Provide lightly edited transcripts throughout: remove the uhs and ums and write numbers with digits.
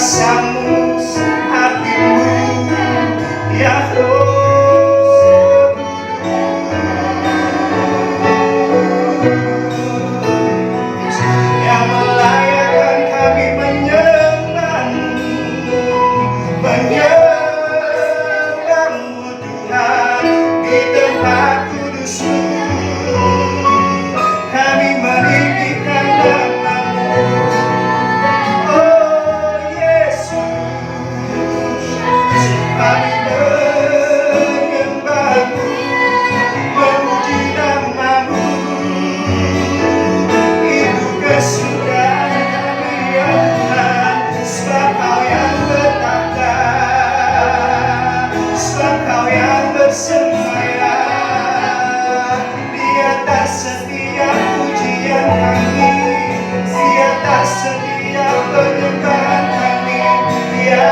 kuasamu, hatimu, ya yang melayakan kami menyembahmu Tuhan di tempat kudus-Mu. Kami meninggikan nama-Mu, oh Yesus. Kami menyembah-Mu, memuji nama-Mu. Itu kesukaan kami ya Tuhan, sebab Kau yang bertahta, sebab Kau yang bersemayam di atas setiap pujian kami, di atas setiap penyembahan kami, ya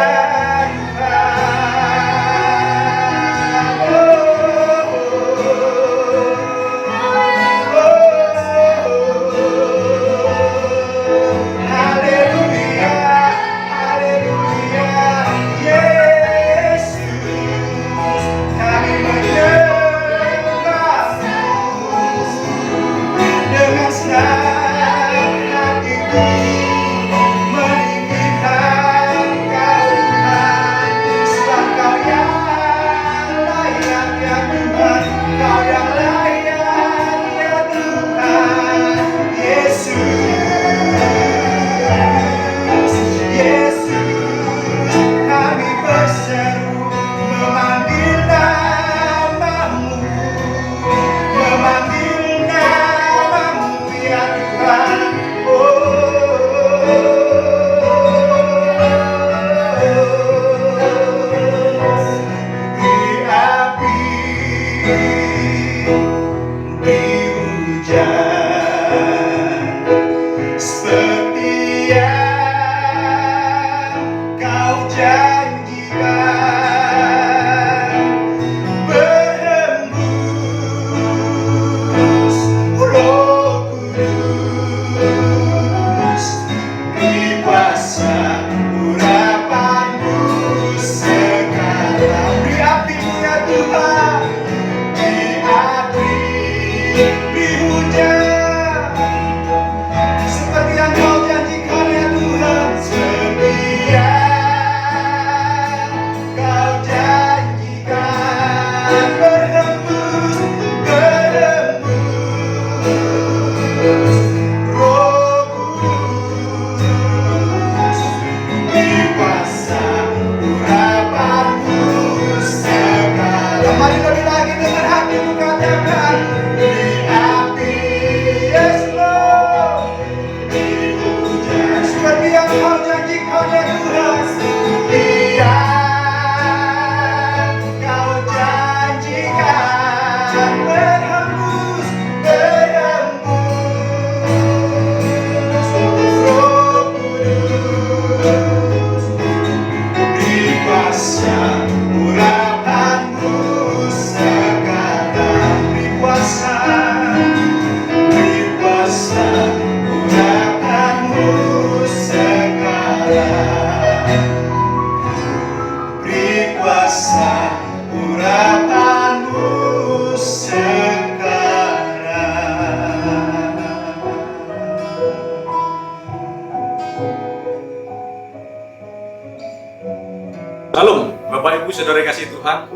Shalom, Bapak Ibu Saudara yang kasih Tuhan.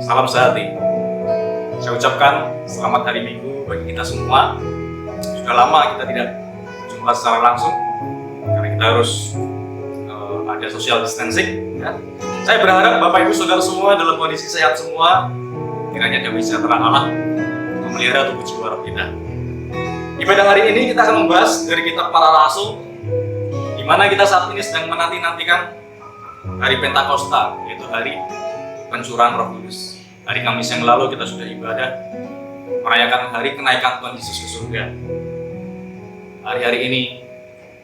Salam sehati. Saya ucapkan selamat hari Minggu bagi kita semua. Sudah lama kita tidak jumpa secara langsung karena kita harus ada social distancing ya. Saya berharap Bapak Ibu Saudara semua dalam kondisi sehat semua. Kiranya damai sejahtera Allah memelihara tubuh jiwa roh kita. Ibadah hari ini kita akan membahas dari kitab Para Rasul, di mana kita saat ini sedang menanti-nantikan hari Pentakosta, yaitu hari pencurahan Roh Kudus. Hari Kamis yang lalu kita sudah ibadah merayakan hari kenaikan Tuhan Yesus ke surga. Hari-hari ini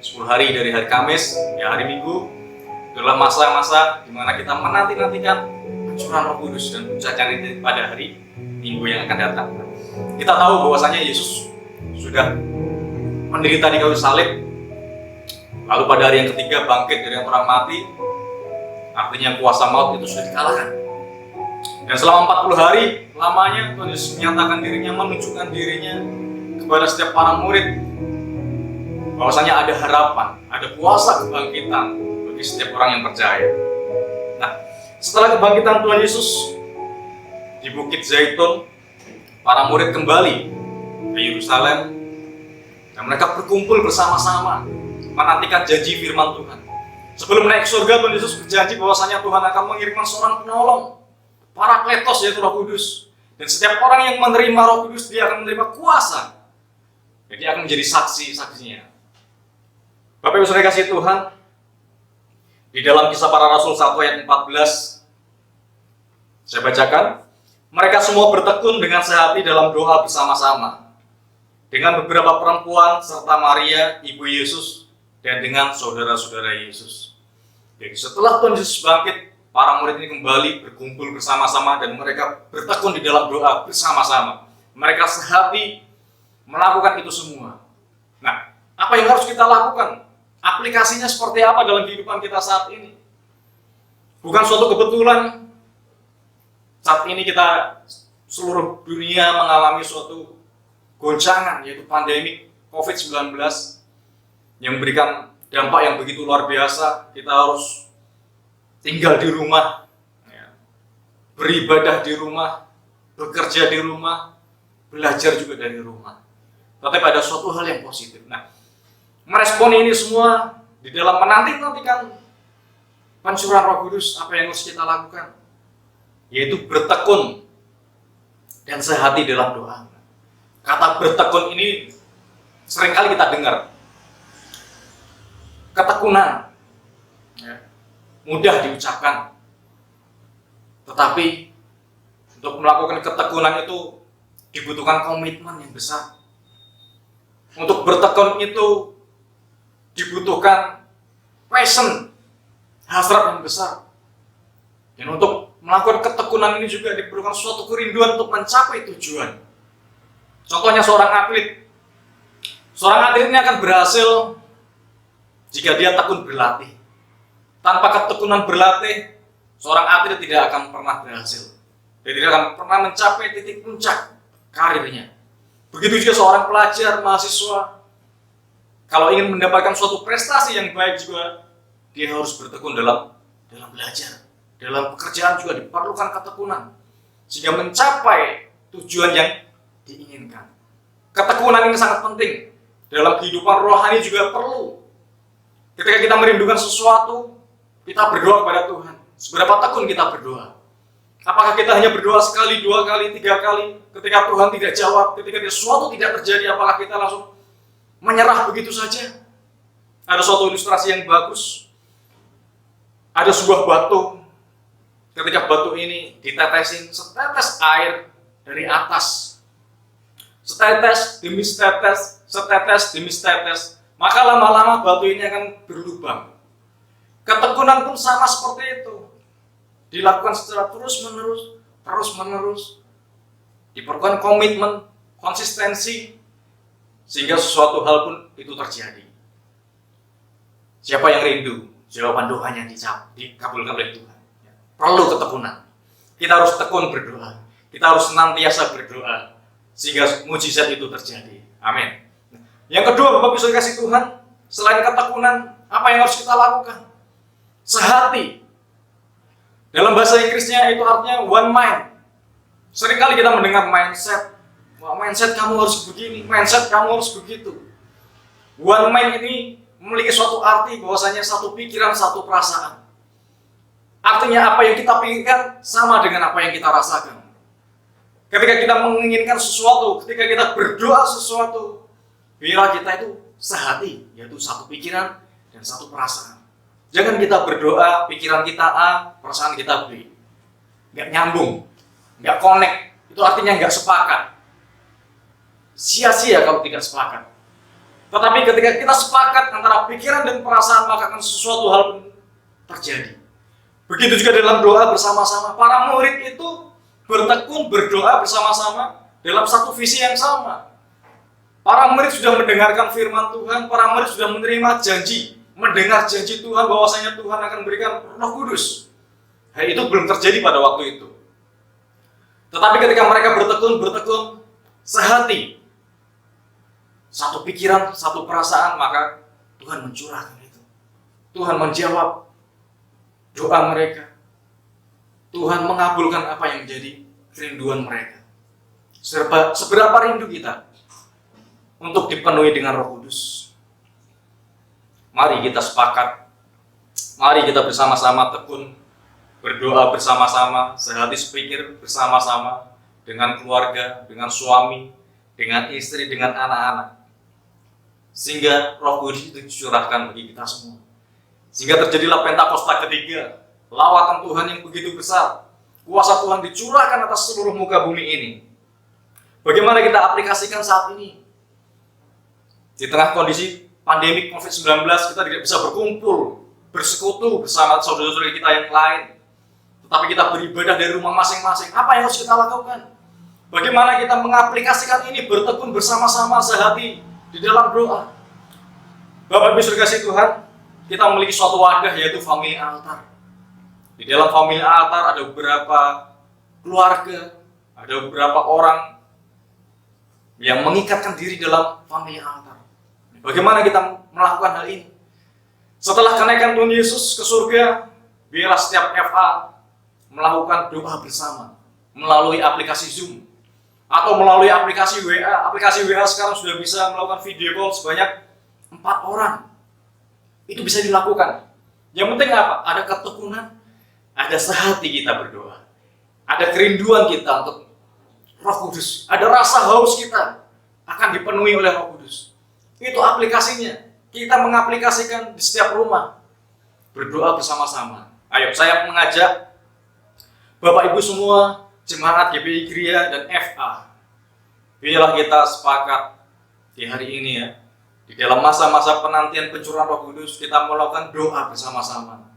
10 hari dari hari Kamis, ya hari Minggu, adalah masa-masa di mana kita menanti-nantikan pencurahan Roh Kudus dan puncaknya pada hari Minggu yang akan datang. Kita tahu bahwasanya Yesus sudah menderita di kayu salib, Lalu pada hari yang ketiga bangkit dari orang mati, artinya kuasa maut itu sudah dikalahkan. Dan selama 40 hari lamanya Tuhan Yesus menyatakan dirinya, menunjukkan dirinya kepada setiap para murid bahwasanya ada harapan, ada kuasa kebangkitan bagi setiap orang yang percaya. Nah, setelah kebangkitan Tuhan Yesus di Bukit Zaitun, para murid kembali ke Yerusalem dan mereka berkumpul bersama-sama menantikan janji firman Tuhan. Sebelum naik surga, Tuhan Yesus berjanji bahwasanya Tuhan akan mengirimkan seorang penolong, Parakletos, yaitu Roh Kudus. Dan setiap orang yang menerima Roh Kudus, dia akan menerima kuasa. Jadi akan menjadi saksi-saksinya. Bapak Ibu Saudara kasih Tuhan, di dalam Kisah Para Rasul 1 ayat 14, saya bacakan, mereka semua bertekun dengan sehati dalam doa bersama-sama, dengan beberapa perempuan serta Maria, ibu Yesus, dan dengan saudara-saudara Yesus. Jadi setelah Tuhan Yesus bangkit, para murid ini kembali berkumpul bersama-sama dan mereka bertekun di dalam doa bersama-sama. Mereka sehati melakukan itu semua. Nah, apa yang harus kita lakukan? Aplikasinya seperti apa dalam kehidupan kita saat ini? Bukan suatu kebetulan saat ini kita seluruh dunia mengalami suatu goncangan, yaitu pandemi COVID-19 yang memberikan dampak yang begitu luar biasa. Kita harus tinggal di rumah, beribadah di rumah, bekerja di rumah, belajar juga dari rumah. Tetapi ada suatu hal yang positif. Nah, merespon ini semua di dalam menanti-nantikan pencurahan Roh Kudus, apa yang harus kita lakukan? Yaitu bertekun dan sehati dalam doa. Kata bertekun ini seringkali kita dengar. Ketekunan, mudah diucapkan, tetapi untuk melakukan ketekunan itu dibutuhkan komitmen yang besar. Untuk bertekun itu dibutuhkan passion, hasrat yang besar. Dan untuk melakukan ketekunan ini juga diperlukan suatu kerinduan untuk mencapai tujuan. Contohnya seorang atlet. Seorang atlet ini akan berhasil jika dia tekun berlatih. Tanpa ketekunan berlatih, seorang atlet tidak akan pernah berhasil. Dia tidak akan pernah mencapai titik puncak karirnya. Begitu juga seorang pelajar, mahasiswa, kalau ingin mendapatkan suatu prestasi yang baik juga, dia harus bertekun dalam belajar. Dalam pekerjaan juga diperlukan ketekunan, sehingga mencapai tujuan yang diinginkan. Ketekunan ini sangat penting. Dalam kehidupan rohani juga perlu. Ketika kita merindukan sesuatu, kita berdoa kepada Tuhan. Seberapa tekun kita berdoa? Apakah kita hanya berdoa sekali, 2 kali, 3 kali? Ketika Tuhan tidak jawab, ketika sesuatu tidak terjadi, apakah kita langsung menyerah begitu saja? Ada suatu ilustrasi yang bagus. Ada sebuah batu. Ketika batu ini ditetesin setetes air dari atas, setetes demi setetes, setetes demi setetes, maka lama-lama batu ini akan berlubang. Ketekunan pun sama seperti itu. Dilakukan secara terus-menerus. Diperlukan komitmen, konsistensi, sehingga sesuatu hal pun itu terjadi. Siapa yang rindu, jawaban doanya dikabulkan oleh Tuhan. Perlu ketekunan. Kita harus tekun berdoa. Kita harus senantiasa berdoa, sehingga mujizat itu terjadi. Amin. Yang kedua, Bapak Ibu kasih Tuhan, selain ketekunan, apa yang harus kita lakukan? Sehati. Dalam bahasa Inggrisnya itu artinya one mind. Seringkali kita mendengar mindset. Wah, mindset kamu harus begini, mindset kamu harus begitu. One mind ini memiliki suatu arti bahwasanya satu pikiran, satu perasaan. Artinya apa yang kita pikirkan sama dengan apa yang kita rasakan. Ketika kita menginginkan sesuatu, ketika kita berdoa sesuatu, biarlah kita itu sehati, yaitu satu pikiran dan satu perasaan. Jangan kita berdoa, pikiran kita A, perasaan kita B. Nggak nyambung, nggak connect, itu artinya nggak sepakat. Sia-sia kalau tidak sepakat. Tetapi ketika kita sepakat antara pikiran dan perasaan, maka akan sesuatu hal pun terjadi. Begitu juga dalam doa bersama-sama. Para murid itu bertekun berdoa bersama-sama dalam satu visi yang sama. Para murid sudah mendengarkan firman Tuhan, para murid sudah menerima janji, mendengar janji Tuhan bahwasanya Tuhan akan memberikan Roh Kudus. Hal itu belum terjadi pada waktu itu. Tetapi ketika mereka bertekun sehati, satu pikiran, satu perasaan, maka Tuhan mencurahkan itu. Tuhan menjawab doa mereka. Tuhan mengabulkan apa yang menjadi kerinduan mereka. Seberapa rindu kita untuk dipenuhi dengan Roh Kudus? Mari kita sepakat, mari kita bersama-sama tekun, berdoa bersama-sama, sehati sepikir bersama-sama, dengan keluarga, dengan suami, dengan istri, dengan anak-anak. Sehingga Roh Kudus itu dicurahkan bagi kita semua. Sehingga terjadilah Pentakosta ketiga, lawatan Tuhan yang begitu besar. Kuasa Tuhan dicurahkan atas seluruh muka bumi ini. Bagaimana kita aplikasikan saat ini? Di tengah kondisi pandemi COVID-19, kita tidak bisa berkumpul, bersekutu bersama saudara-saudara kita yang lain. Tetapi kita beribadah dari rumah masing-masing. Apa yang harus kita lakukan? Bagaimana kita mengaplikasikan ini, bertekun bersama-sama sehati di dalam doa? Bapak Ibu saudara kasih Tuhan, kita memiliki suatu wadah yaitu family altar. Di dalam family altar ada beberapa keluarga, ada beberapa orang yang mengikatkan diri dalam family altar. Bagaimana kita melakukan hal ini? Setelah kenaikan Tuhan Yesus ke surga, biarlah setiap FA melakukan doa bersama melalui aplikasi Zoom atau melalui aplikasi WA. Aplikasi WA sekarang sudah bisa melakukan video call sebanyak 4 orang. Itu bisa dilakukan. Yang penting apa? Ada ketekunan, ada sehati kita berdoa, ada kerinduan kita untuk Roh Kudus, ada rasa haus kita akan dipenuhi oleh Roh Kudus. Itu aplikasinya. Kita mengaplikasikan di setiap rumah. Berdoa bersama-sama. Ayo, saya mengajak Bapak Ibu semua, jemaat GBI Gria dan FA. Biarlah kita sepakat di hari ini ya. Di dalam masa-masa penantian pencurahan Roh Kudus, kita melakukan doa bersama-sama.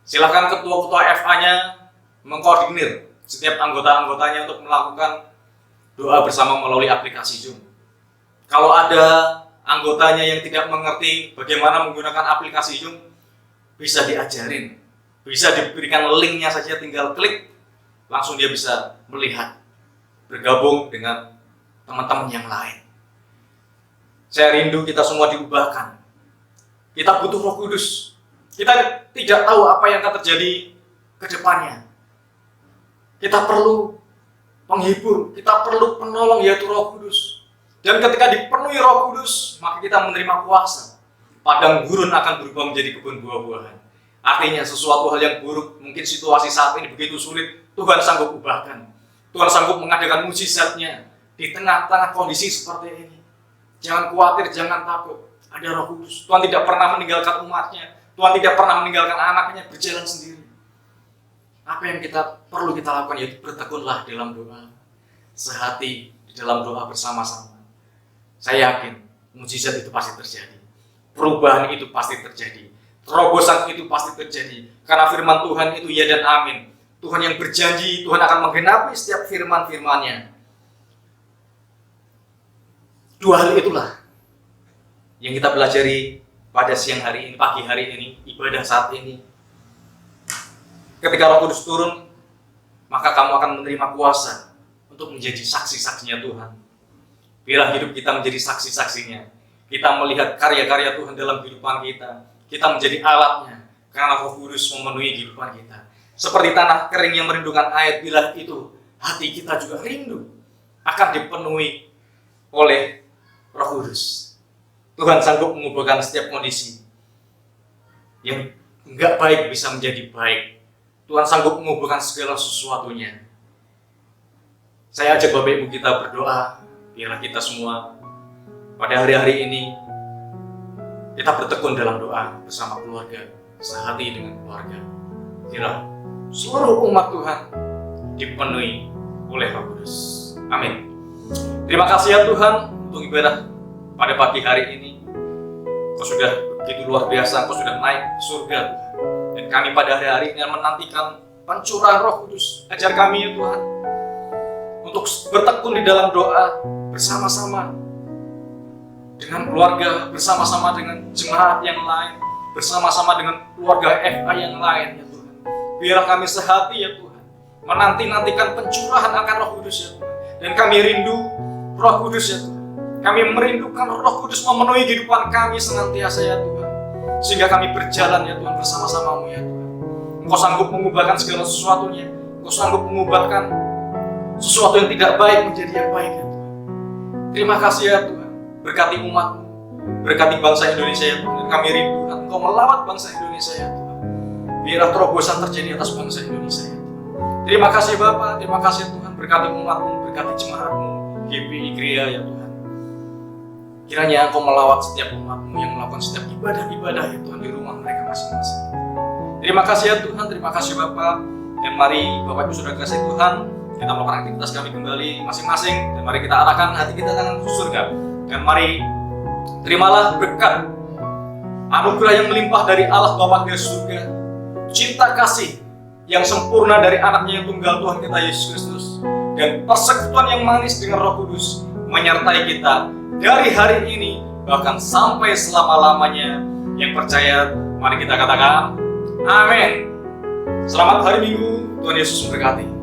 Silakan ketua-ketua FA-nya mengkoordinir setiap anggota-anggotanya untuk melakukan doa bersama melalui aplikasi Zoom. Kalau ada anggotanya yang tidak mengerti bagaimana menggunakan aplikasi Zoom, bisa diajarin, bisa diberikan linknya saja, tinggal klik, langsung dia bisa melihat, bergabung dengan teman-teman yang lain. Saya rindu kita semua diubahkan. Kita butuh Roh Kudus. Kita tidak tahu apa yang akan terjadi ke depannya. Kita perlu penghibur, kita perlu penolong yaitu Roh Kudus. Dan ketika dipenuhi Roh Kudus, maka kita menerima kuasa. Padang gurun akan berubah menjadi kebun buah-buahan. Artinya sesuatu hal yang buruk, mungkin situasi saat ini begitu sulit, Tuhan sanggup ubahkan. Tuhan sanggup mengadakan mujizatnya di tengah-tengah kondisi seperti ini. Jangan khawatir, jangan takut. Ada Roh Kudus. Tuhan tidak pernah meninggalkan umatnya. Tuhan tidak pernah meninggalkan anaknya berjalan sendiri. Apa yang kita perlu kita lakukan yaitu bertekunlah dalam doa. Sehati di dalam doa bersama-sama. Saya yakin mujizat itu pasti terjadi. Perubahan itu pasti terjadi. Terobosan itu pasti terjadi. Karena firman Tuhan itu ya dan amin. Tuhan yang berjanji, Tuhan akan menggenapi setiap firman-firman-Nya. Dua hal itulah yang kita pelajari pada siang hari ini, pagi hari ini, ibadah saat ini. Ketika Roh Kudus turun, maka kamu akan menerima kuasa untuk menjadi saksi-saksinya Tuhan. Biarlah hidup kita menjadi saksi-saksinya. Kita melihat karya-karya Tuhan dalam kehidupan kita. Kita menjadi alatnya, karena Roh Kudus memenuhi kehidupan kita. Seperti tanah kering yang merindukan air, bila itu hati kita juga rindu akan dipenuhi oleh Roh Kudus. Tuhan sanggup mengubahkan setiap kondisi yang enggak baik bisa menjadi baik. Tuhan sanggup mengubahkan segala sesuatunya. Saya ajak Bapak Ibu kita berdoa. Biarlah kita semua pada hari-hari ini kita bertekun dalam doa bersama keluarga, sehati dengan keluarga. Biarlah seluruh umat Tuhan dipenuhi oleh Roh Kudus. Amin. Terima kasih ya Tuhan untuk ibadah pada pagi hari ini. Kau sudah begitu luar biasa, Kau sudah naik ke surga. Dan kami pada hari-hari ini menantikan pencurahan Roh Kudus. Ajar kami ya Tuhan untuk bertekun di dalam doa bersama-sama dengan keluarga, bersama-sama dengan jemaat yang lain, bersama-sama dengan keluarga FA yang lain ya Tuhan. Biarlah kami sehati ya Tuhan, menanti-nantikan pencurahan akan Roh Kudus ya Tuhan. Dan kami rindu Roh Kudus ya Tuhan. Kami merindukan Roh Kudus memenuhi kehidupan kami senantiasa ya Tuhan. Sehingga kami berjalan ya Tuhan bersama-samamu ya Tuhan. Engkau sanggup mengubahkan segala sesuatunya. Engkau sanggup mengubahkan sesuatu yang tidak baik menjadi yang baik ya Tuhan. Terima kasih ya Tuhan. Berkati umat-Mu, berkati bangsa Indonesia ya Tuhan. Kami rindukan Engkau melawat bangsa Indonesia ya Tuhan. Biarlah terobosan terjadi atas bangsa Indonesia ya Tuhan. Terima kasih Bapa, terima kasih Tuhan. Berkati umat-Mu, berkati jemaat-Mu, GPI Gria ya Tuhan. Kiranya Engkau melawat setiap umat-Mu yang melakukan setiap ibadah-ibadah ya Tuhan di rumah mereka masing-masing. Terima kasih ya Tuhan, terima kasih Bapa. Dan mari Bapak Ibu Saudara kasih Tuhan, kita melakukan aktivitas kami kembali masing-masing. Dan mari kita arahkan hati kita dengan surga. Dan mari terimalah berkat anugerah yang melimpah dari Allah Bapa di surga, cinta kasih yang sempurna dari anaknya yang tunggal Tuhan kita Yesus Kristus, dan persekutuan yang manis dengan Roh Kudus menyertai kita dari hari ini bahkan sampai selama-lamanya. Yang percaya mari kita katakan amin. Selamat hari Minggu, Tuhan Yesus memberkati.